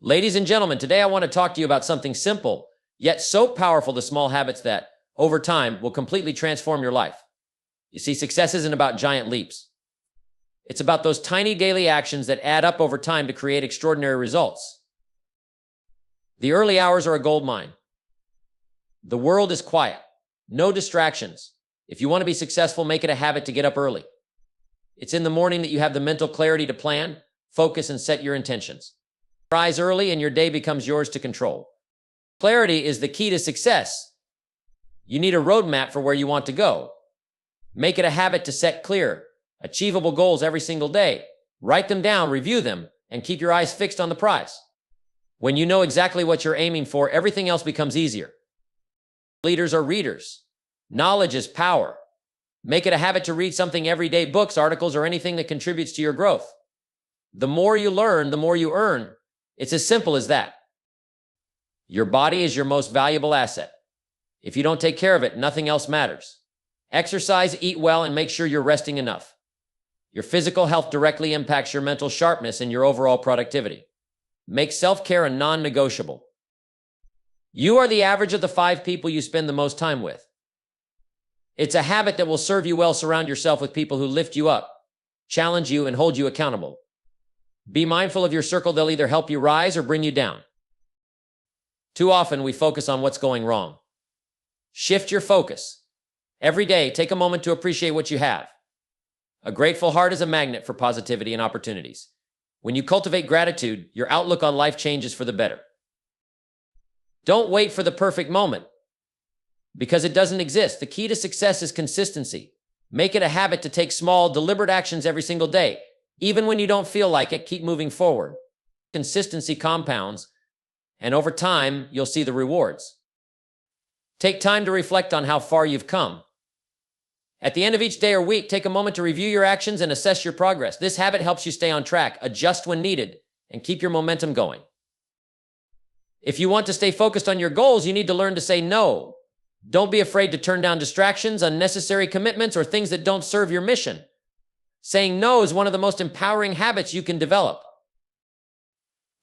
Ladies and gentlemen, today I want to talk to you about something simple, yet so powerful, the small habits that, over time, will completely transform your life. You see, success isn't about giant leaps. It's about those tiny daily actions that add up over time to create extraordinary results. The early hours are a gold mine. The world is quiet. No distractions. If you want to be successful, make it a habit to get up early. It's in the morning that you have the mental clarity to plan, focus, and set your intentions. Rise early and your day becomes yours to control. Clarity is the key to success. You need a roadmap for where you want to go. Make it a habit to set clear, achievable goals every single day. Write them down, review them, and keep your eyes fixed on the prize. When you know exactly what you're aiming for, everything else becomes easier. Leaders are readers. Knowledge is power. Make it a habit to read something every day, books, articles, or anything that contributes to your growth. The more you learn, the more you earn. It's as simple as that. Your body is your most valuable asset. If you don't take care of it, nothing else matters. Exercise, eat well, and make sure you're resting enough. Your physical health directly impacts your mental sharpness and your overall productivity. Make self-care a non-negotiable. You are the average of the 5 people you spend the most time with. It's a habit that will serve you well. Surround yourself with people who lift you up, challenge you, and hold you accountable. Be mindful of your circle. They'll either help you rise or bring you down. Too often, we focus on what's going wrong. Shift your focus. Every day, take a moment to appreciate what you have. A grateful heart is a magnet for positivity and opportunities. When you cultivate gratitude, your outlook on life changes for the better. Don't wait for the perfect moment, because it doesn't exist. The key to success is consistency. Make it a habit to take small, deliberate actions every single day. Even when you don't feel like it, keep moving forward. Consistency compounds, and over time, you'll see the rewards. Take time to reflect on how far you've come. At the end of each day or week, take a moment to review your actions and assess your progress. This habit helps you stay on track, adjust when needed, and keep your momentum going. If you want to stay focused on your goals, you need to learn to say no. Don't be afraid to turn down distractions, unnecessary commitments, or things that don't serve your mission. Saying no is one of the most empowering habits you can develop.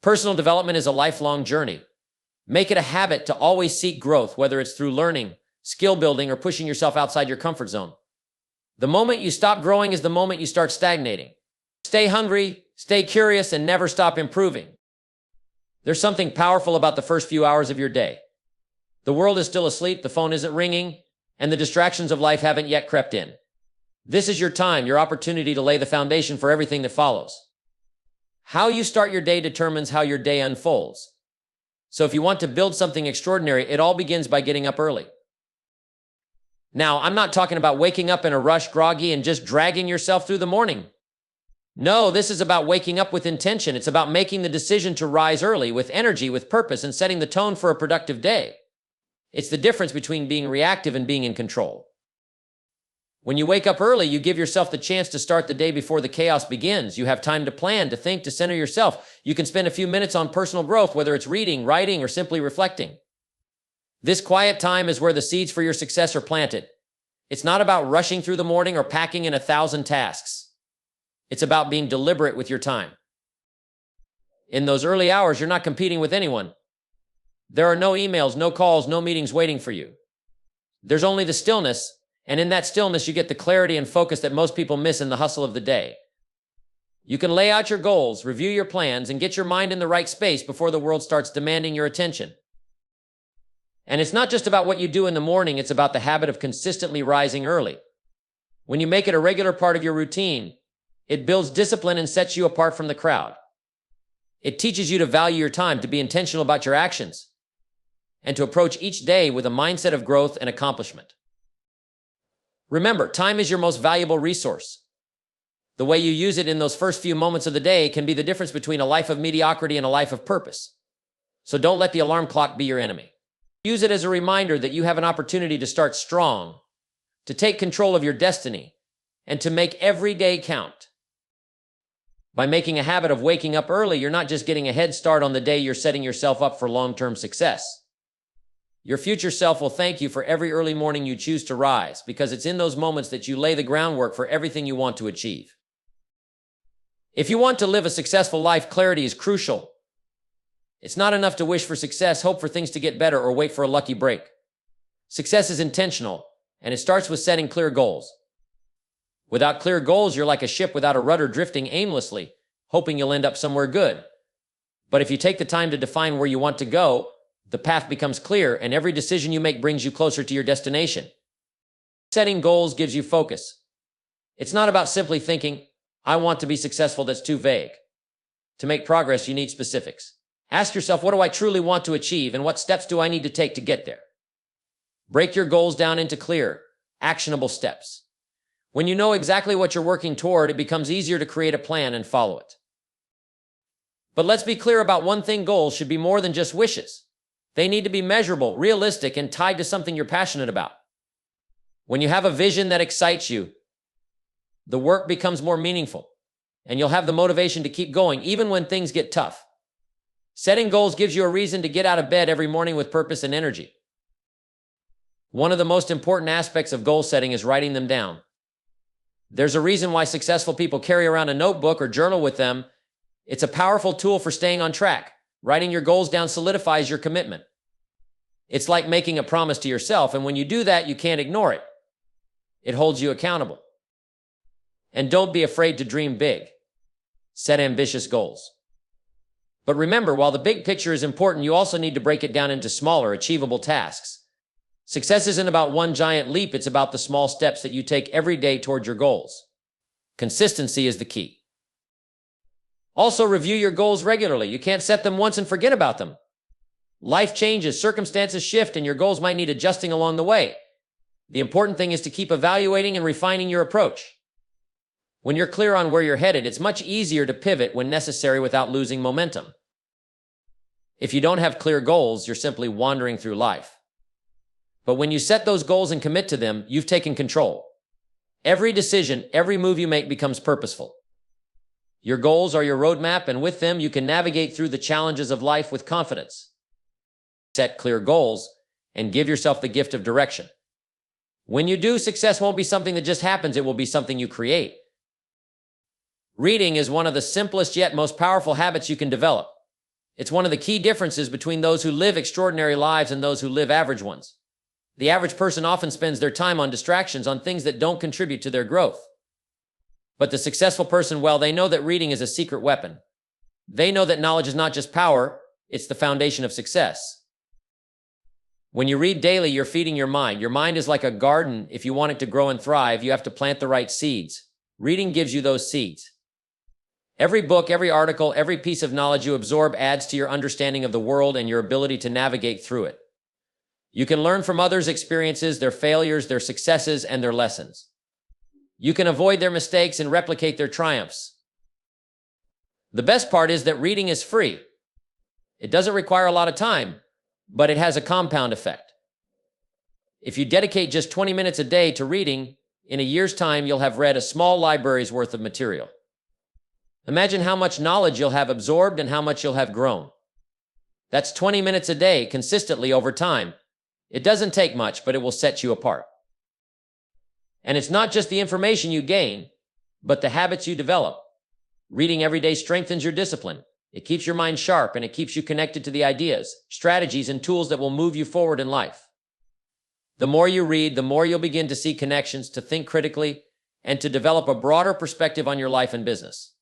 Personal development is a lifelong journey. Make it a habit to always seek growth, whether it's through learning, skill building, or pushing yourself outside your comfort zone. The moment you stop growing is the moment you start stagnating. Stay hungry, stay curious, and never stop improving. There's something powerful about the first few hours of your day. The world is still asleep, the phone isn't ringing, and the distractions of life haven't yet crept in. This is your time, your opportunity to lay the foundation for everything that follows. How you start your day determines how your day unfolds. So if you want to build something extraordinary, it all begins by getting up early. Now, I'm not talking about waking up in a rush, groggy, and just dragging yourself through the morning. No, this is about waking up with intention. It's about making the decision to rise early with energy, with purpose, and setting the tone for a productive day. It's the difference between being reactive and being in control. When you wake up early, you give yourself the chance to start the day before the chaos begins. You have time to plan, to think, to center yourself. You can spend a few minutes on personal growth, whether it's reading, writing, or simply reflecting. This quiet time is where the seeds for your success are planted. It's not about rushing through the morning or packing in 1,000 tasks. It's about being deliberate with your time. In those early hours, you're not competing with anyone. There are no emails, no calls, no meetings waiting for you. There's only the stillness, and in that stillness, you get the clarity and focus that most people miss in the hustle of the day. You can lay out your goals, review your plans, and get your mind in the right space before the world starts demanding your attention. And it's not just about what you do in the morning, it's about the habit of consistently rising early. When you make it a regular part of your routine, it builds discipline and sets you apart from the crowd. It teaches you to value your time, to be intentional about your actions, and to approach each day with a mindset of growth and accomplishment. Remember, time is your most valuable resource. The way you use it in those first few moments of the day can be the difference between a life of mediocrity and a life of purpose. So don't let the alarm clock be your enemy. Use it as a reminder that you have an opportunity to start strong, to take control of your destiny, and to make every day count. By making a habit of waking up early, you're not just getting a head start on the day, you're setting yourself up for long-term success. Your future self will thank you for every early morning you choose to rise, because it's in those moments that you lay the groundwork for everything you want to achieve. If you want to live a successful life, clarity is crucial. It's not enough to wish for success, hope for things to get better, or wait for a lucky break. Success is intentional, and it starts with setting clear goals. Without clear goals, you're like a ship without a rudder drifting aimlessly, hoping you'll end up somewhere good. But if you take the time to define where you want to go, the path becomes clear, and every decision you make brings you closer to your destination. Setting goals gives you focus. It's not about simply thinking, I want to be successful. That's too vague. To make progress, you need specifics. Ask yourself, what do I truly want to achieve, and what steps do I need to take to get there? Break your goals down into clear, actionable steps. When you know exactly what you're working toward, it becomes easier to create a plan and follow it. But let's be clear about one thing: goals should be more than just wishes. They need to be measurable, realistic, and tied to something you're passionate about. When you have a vision that excites you, the work becomes more meaningful, and you'll have the motivation to keep going even when things get tough. Setting goals gives you a reason to get out of bed every morning with purpose and energy. One of the most important aspects of goal setting is writing them down. There's a reason why successful people carry around a notebook or journal with them. It's a powerful tool for staying on track. Writing your goals down solidifies your commitment. It's like making a promise to yourself, and when you do that, you can't ignore it. It holds you accountable. And don't be afraid to dream big. Set ambitious goals. But remember, while the big picture is important, you also need to break it down into smaller, achievable tasks. Success isn't about one giant leap, it's about the small steps that you take every day toward your goals. Consistency is the key. Also, review your goals regularly. You can't set them once and forget about them. Life changes, circumstances shift, and your goals might need adjusting along the way. The important thing is to keep evaluating and refining your approach. When you're clear on where you're headed, it's much easier to pivot when necessary without losing momentum. If you don't have clear goals, you're simply wandering through life. But when you set those goals and commit to them, you've taken control. Every decision, every move you make becomes purposeful. Your goals are your roadmap, and with them, you can navigate through the challenges of life with confidence. Set clear goals and give yourself the gift of direction. When you do, success won't be something that just happens, it will be something you create. Reading is one of the simplest yet most powerful habits you can develop. It's one of the key differences between those who live extraordinary lives and those who live average ones. The average person often spends their time on distractions, on things that don't contribute to their growth. But the successful person, well, they know that reading is a secret weapon. They know that knowledge is not just power, it's the foundation of success. When you read daily, you're feeding your mind. Your mind is like a garden. If you want it to grow and thrive, you have to plant the right seeds. Reading gives you those seeds. Every book, every article, every piece of knowledge you absorb adds to your understanding of the world and your ability to navigate through it. You can learn from others' experiences, their failures, their successes, and their lessons. You can avoid their mistakes and replicate their triumphs. The best part is that reading is free. It doesn't require a lot of time, but it has a compound effect. If you dedicate just 20 minutes a day to reading, in a year's time, you'll have read a small library's worth of material. Imagine how much knowledge you'll have absorbed and how much you'll have grown. That's 20 minutes a day, consistently over time. It doesn't take much, but it will set you apart. And it's not just the information you gain, but the habits you develop. Reading every day strengthens your discipline. It keeps your mind sharp, and it keeps you connected to the ideas, strategies, and tools that will move you forward in life. The more you read, the more you'll begin to see connections, to think critically, and to develop a broader perspective on your life and business.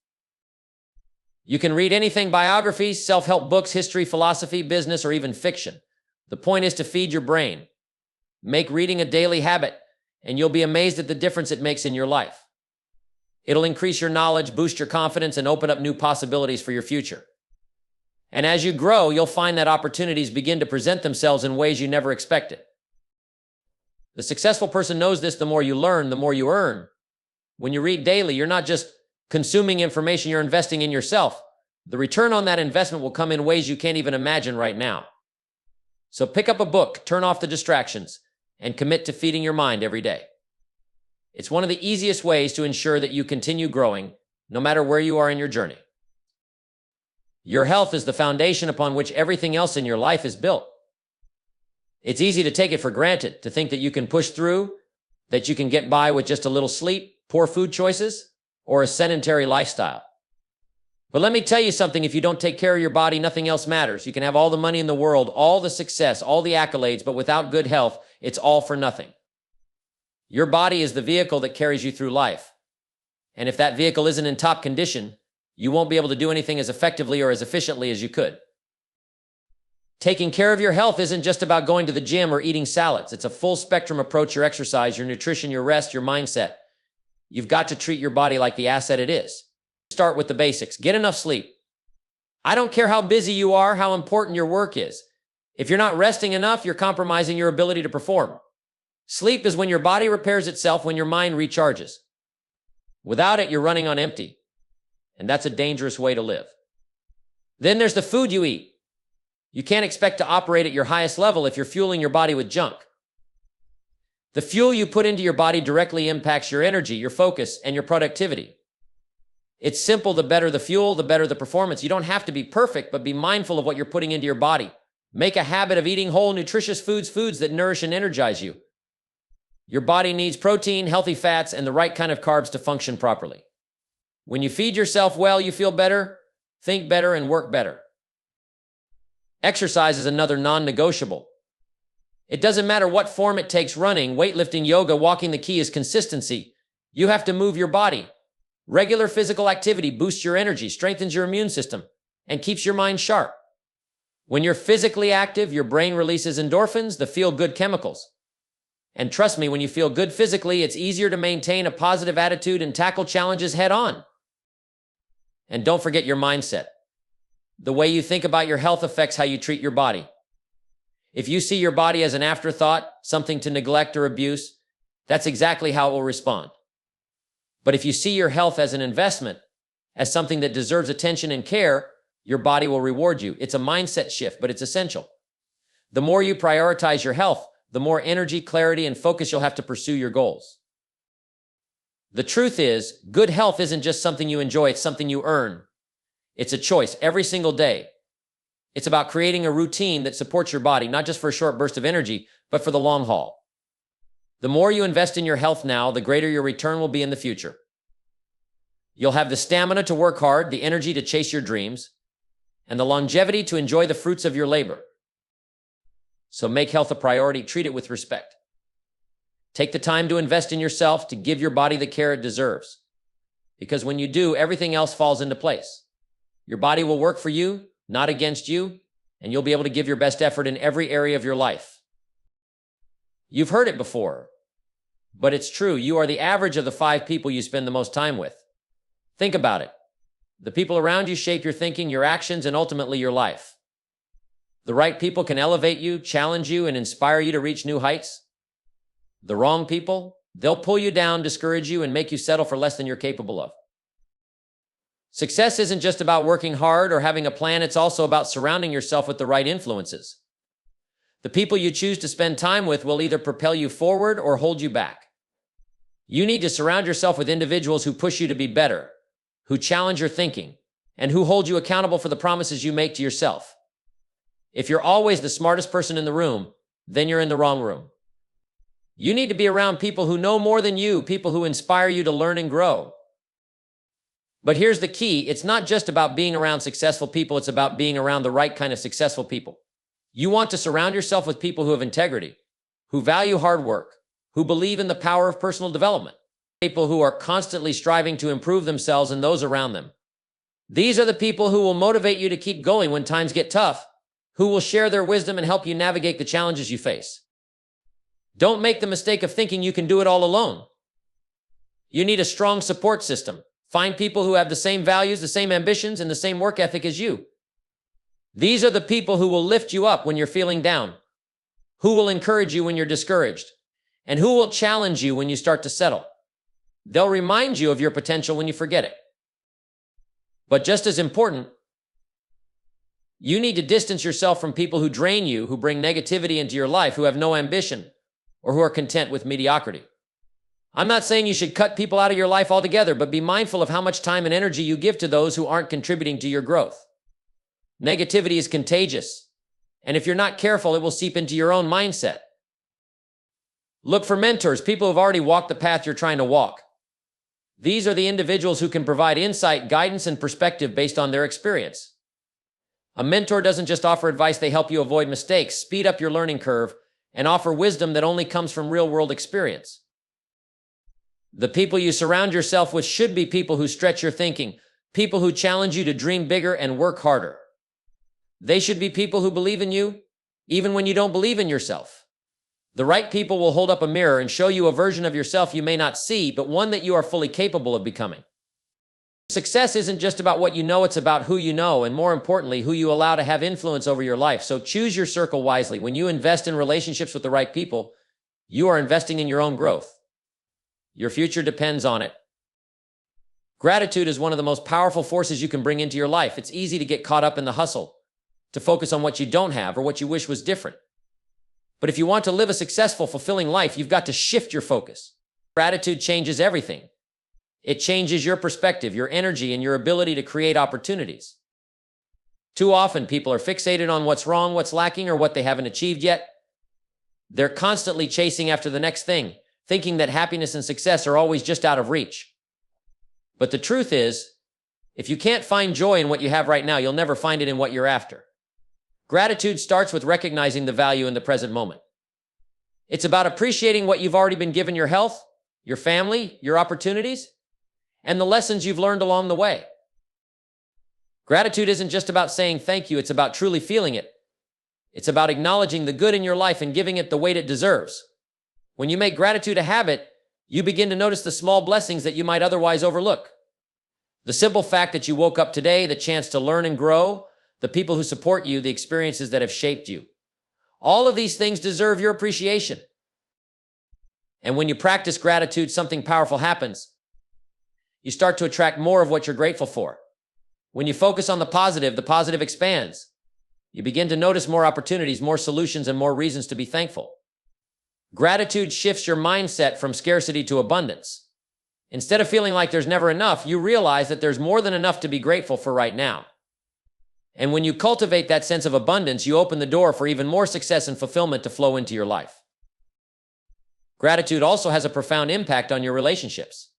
You can read anything: biographies, self-help books, history, philosophy, business, or even fiction. The point is to feed your brain. Make reading a daily habit, and you'll be amazed at the difference it makes in your life. It'll increase your knowledge, boost your confidence, and open up new possibilities for your future. And as you grow, you'll find that opportunities begin to present themselves in ways you never expected. The successful person knows this: the more you learn, the more you earn. When you read daily, you're not just consuming information, you're investing in yourself. The return on that investment will come in ways you can't even imagine right now. So pick up a book, turn off the distractions, and commit to feeding your mind every day. It's one of the easiest ways to ensure that you continue growing, no matter where you are in your journey. Your health is the foundation upon which everything else in your life is built. It's easy to take it for granted, to think that you can push through, that you can get by with just a little sleep, poor food choices, or a sedentary lifestyle. But let me tell you something, if you don't take care of your body, nothing else matters. You can have all the money in the world, all the success, all the accolades, but without good health, it's all for nothing. Your body is the vehicle that carries you through life. And if that vehicle isn't in top condition, you won't be able to do anything as effectively or as efficiently as you could. Taking care of your health isn't just about going to the gym or eating salads. It's a full spectrum approach: your exercise, your nutrition, your rest, your mindset. You've got to treat your body like the asset it is. Start with the basics. Get enough sleep. I don't care how busy you are, how important your work is. If you're not resting enough, you're compromising your ability to perform. Sleep is when your body repairs itself, when your mind recharges. Without it, you're running on empty. And that's a dangerous way to live. Then there's the food you eat. You can't expect to operate at your highest level if you're fueling your body with junk. The fuel you put into your body directly impacts your energy, your focus, and your productivity. It's simple: the better the fuel, the better the performance. You don't have to be perfect, but be mindful of what you're putting into your body. Make a habit of eating whole, nutritious foods that nourish and energize you. Your body needs protein, healthy fats, and the right kind of carbs to function properly. When you feed yourself well, you feel better, think better, and work better. Exercise is another non-negotiable. It doesn't matter what form it takes: running, weightlifting, yoga, walking. The key is consistency. You have to move your body. Regular physical activity boosts your energy, strengthens your immune system, and keeps your mind sharp. When you're physically active, your brain releases endorphins, the feel-good chemicals. And trust me, when you feel good physically, it's easier to maintain a positive attitude and tackle challenges head-on. And don't forget your mindset. The way you think about your health affects how you treat your body. If you see your body as an afterthought, something to neglect or abuse, that's exactly how it will respond. But if you see your health as an investment, as something that deserves attention and care, your body will reward you. It's a mindset shift, but it's essential. The more you prioritize your health, the more energy, clarity, and focus you'll have to pursue your goals. The truth is, good health isn't just something you enjoy, it's something you earn. It's a choice every single day. It's about creating a routine that supports your body, not just for a short burst of energy, but for the long haul. The more you invest in your health now, the greater your return will be in the future. You'll have the stamina to work hard, the energy to chase your dreams, and the longevity to enjoy the fruits of your labor. So make health a priority, treat it with respect. Take the time to invest in yourself, to give your body the care it deserves. Because when you do, everything else falls into place. Your body will work for you, not against you, and you'll be able to give your best effort in every area of your life. You've heard it before, but it's true. You are the average of the 5 people you spend the most time with. Think about it. The people around you shape your thinking, your actions, and ultimately your life. The right people can elevate you, challenge you, and inspire you to reach new heights. The wrong people, they'll pull you down, discourage you, and make you settle for less than you're capable of. Success isn't just about working hard or having a plan, it's also about surrounding yourself with the right influences. The people you choose to spend time with will either propel you forward or hold you back. You need to surround yourself with individuals who push you to be better, who challenge your thinking, and who hold you accountable for the promises you make to yourself. If you're always the smartest person in the room, then you're in the wrong room. You need to be around people who know more than you, people who inspire you to learn and grow. But here's the key. It's not just about being around successful people. It's about being around the right kind of successful people. You want to surround yourself with people who have integrity, who value hard work, who believe in the power of personal development, people who are constantly striving to improve themselves and those around them. These are the people who will motivate you to keep going when times get tough, who will share their wisdom and help you navigate the challenges you face. Don't make the mistake of thinking you can do it all alone. You need a strong support system. Find people who have the same values, the same ambitions, and the same work ethic as you. These are the people who will lift you up when you're feeling down, who will encourage you when you're discouraged, and who will challenge you when you start to settle. They'll remind you of your potential when you forget it. But just as important, you need to distance yourself from people who drain you, who bring negativity into your life, who have no ambition, or who are content with mediocrity. I'm not saying you should cut people out of your life altogether, but be mindful of how much time and energy you give to those who aren't contributing to your growth. Negativity is contagious, and if you're not careful, it will seep into your own mindset. Look for mentors, people who've already walked the path you're trying to walk. These are the individuals who can provide insight, guidance, and perspective based on their experience. A mentor doesn't just offer advice, they help you avoid mistakes, speed up your learning curve, and offer wisdom that only comes from real-world experience. The people you surround yourself with should be people who stretch your thinking, people who challenge you to dream bigger and work harder. They should be people who believe in you, even when you don't believe in yourself. The right people will hold up a mirror and show you a version of yourself you may not see, but one that you are fully capable of becoming. Success isn't just about what you know, it's about who you know, and more importantly, who you allow to have influence over your life. So choose your circle wisely. When you invest in relationships with the right people, you are investing in your own growth. Your future depends on it. Gratitude is one of the most powerful forces you can bring into your life. It's easy to get caught up in the hustle, to focus on what you don't have or what you wish was different. But if you want to live a successful, fulfilling life, you've got to shift your focus. Gratitude changes everything. It changes your perspective, your energy, and your ability to create opportunities. Too often, people are fixated on what's wrong, what's lacking, or what they haven't achieved yet. They're constantly chasing after the next thing, thinking that happiness and success are always just out of reach. But the truth is, if you can't find joy in what you have right now, you'll never find it in what you're after. Gratitude starts with recognizing the value in the present moment. It's about appreciating what you've already been given: your health, your family, your opportunities, and the lessons you've learned along the way. Gratitude isn't just about saying thank you, it's about truly feeling it. It's about acknowledging the good in your life and giving it the weight it deserves. When you make gratitude a habit, you begin to notice the small blessings that you might otherwise overlook. The simple fact that you woke up today, the chance to learn and grow, the people who support you, the experiences that have shaped you. All of these things deserve your appreciation. And when you practice gratitude, something powerful happens. You start to attract more of what you're grateful for. When you focus on the positive expands. You begin to notice more opportunities, more solutions, and more reasons to be thankful. Gratitude shifts your mindset from scarcity to abundance. Instead of feeling like there's never enough, you realize that there's more than enough to be grateful for right now. And when you cultivate that sense of abundance, you open the door for even more success and fulfillment to flow into your life. Gratitude also has a profound impact on your relationships.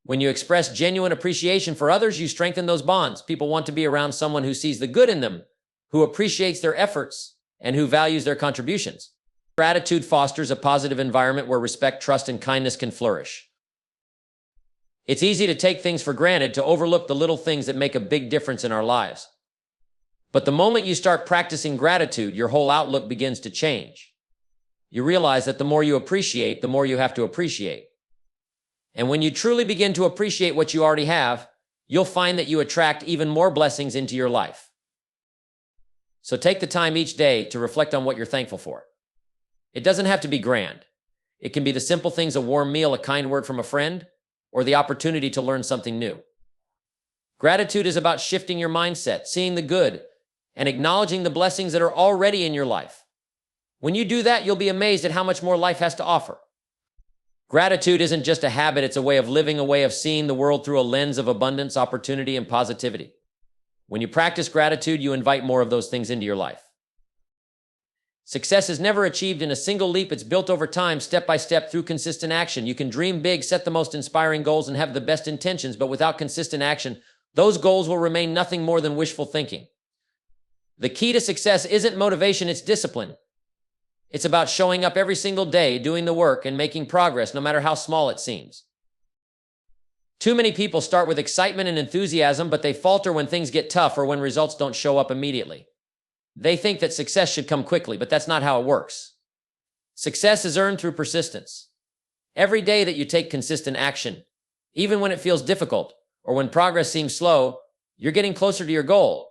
When you express genuine appreciation for others, you strengthen those bonds. People want to be around someone who sees the good in them, who appreciates their efforts, and who values their contributions. Gratitude fosters a positive environment where respect, trust, and kindness can flourish. It's easy to take things for granted, to overlook the little things that make a big difference in our lives. But the moment you start practicing gratitude, your whole outlook begins to change. You realize that the more you appreciate, the more you have to appreciate. And when you truly begin to appreciate what you already have, you'll find that you attract even more blessings into your life. So take the time each day to reflect on what you're thankful for. It doesn't have to be grand. It can be the simple things: a warm meal, a kind word from a friend, or the opportunity to learn something new. Gratitude is about shifting your mindset, seeing the good, and acknowledging the blessings that are already in your life. When you do that, you'll be amazed at how much more life has to offer. Gratitude isn't just a habit, it's a way of living, a way of seeing the world through a lens of abundance, opportunity, and positivity. When you practice gratitude, you invite more of those things into your life. Success is never achieved in a single leap. It's built over time, step by step, through consistent action. You can dream big, set the most inspiring goals, and have the best intentions, but without consistent action, those goals will remain nothing more than wishful thinking. The key to success isn't motivation, it's discipline. It's about showing up every single day, doing the work, and making progress, no matter how small it seems. Too many people start with excitement and enthusiasm, but they falter when things get tough or when results don't show up immediately. They think that success should come quickly, but that's not how it works. Success is earned through persistence. Every day that you take consistent action, even when it feels difficult or when progress seems slow, you're getting closer to your goal.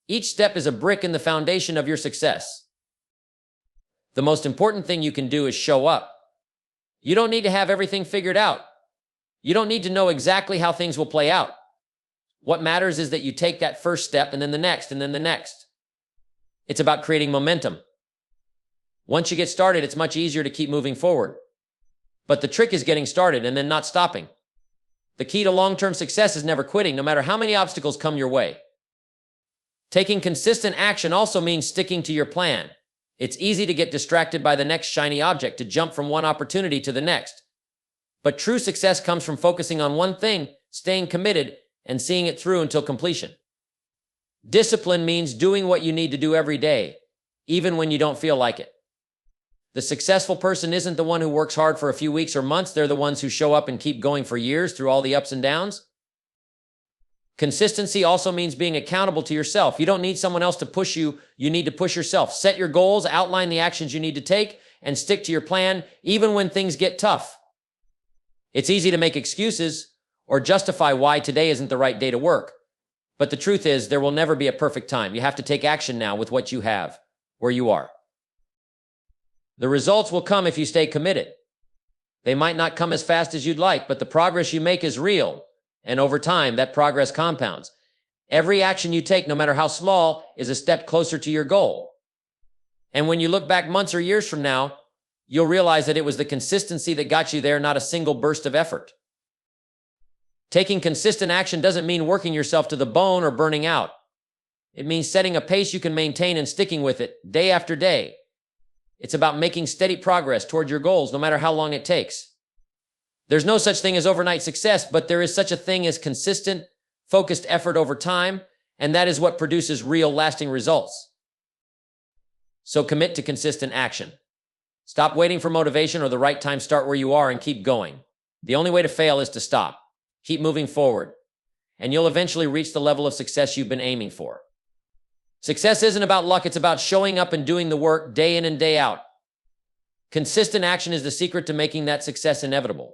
Each step is a brick in the foundation of your success. The most important thing you can do is show up. You don't need to have everything figured out. You don't need to know exactly how things will play out. What matters is that you take that first step, and then the next, and then the next. It's about creating momentum. Once you get started, it's much easier to keep moving forward. But the trick is getting started and then not stopping. The key to long-term success is never quitting, no matter how many obstacles come your way. Taking consistent action also means sticking to your plan. It's easy to get distracted by the next shiny object, to jump from one opportunity to the next. But true success comes from focusing on one thing, staying committed, and seeing it through until completion. Discipline means doing what you need to do every day, even when you don't feel like it. The successful person isn't the one who works hard for a few weeks or months. They're the ones who show up and keep going for years through all the ups and downs. Consistency also means being accountable to yourself. You don't need someone else to push you. You need to push yourself. Set your goals, outline the actions you need to take, and stick to your plan, even when things get tough. It's easy to make excuses or justify why today isn't the right day to work. But the truth is, there will never be a perfect time. You have to take action now with what you have, where you are. The results will come if you stay committed. They might not come as fast as you'd like, but the progress you make is real. And over time, that progress compounds. Every action you take, no matter how small, is a step closer to your goal. And when you look back months or years from now, you'll realize that it was the consistency that got you there, not a single burst of effort. Taking consistent action doesn't mean working yourself to the bone or burning out. It means setting a pace you can maintain and sticking with it day after day. It's about making steady progress toward your goals, no matter how long it takes. There's no such thing as overnight success, but there is such a thing as consistent, focused effort over time, and that is what produces real, lasting results. So commit to consistent action. Stop waiting for motivation or the right time. Start where you are and keep going. The only way to fail is to stop. Keep moving forward, and you'll eventually reach the level of success you've been aiming for. Success isn't about luck. It's about showing up and doing the work day in and day out. Consistent action is the secret to making that success inevitable.